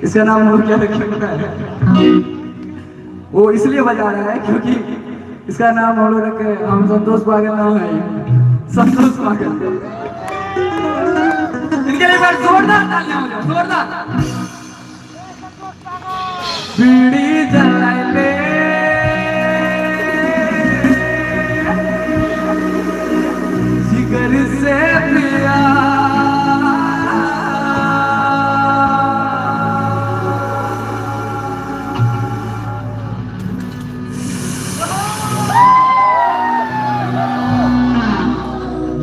इसका नाम और क्या रख सकता है? वो इसलिए बजा रहा है क्योंकि इसका नाम हम लोग रखे, हम संतोष पागल नाम है, संतोष पागल। इनके लिए बार जोरदार तालियां हो जाओ, जोरदार। बीड़ी जलाए ले जिगर से पिया,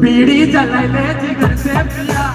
बीड़ी जलाए ले जिगर से पिया,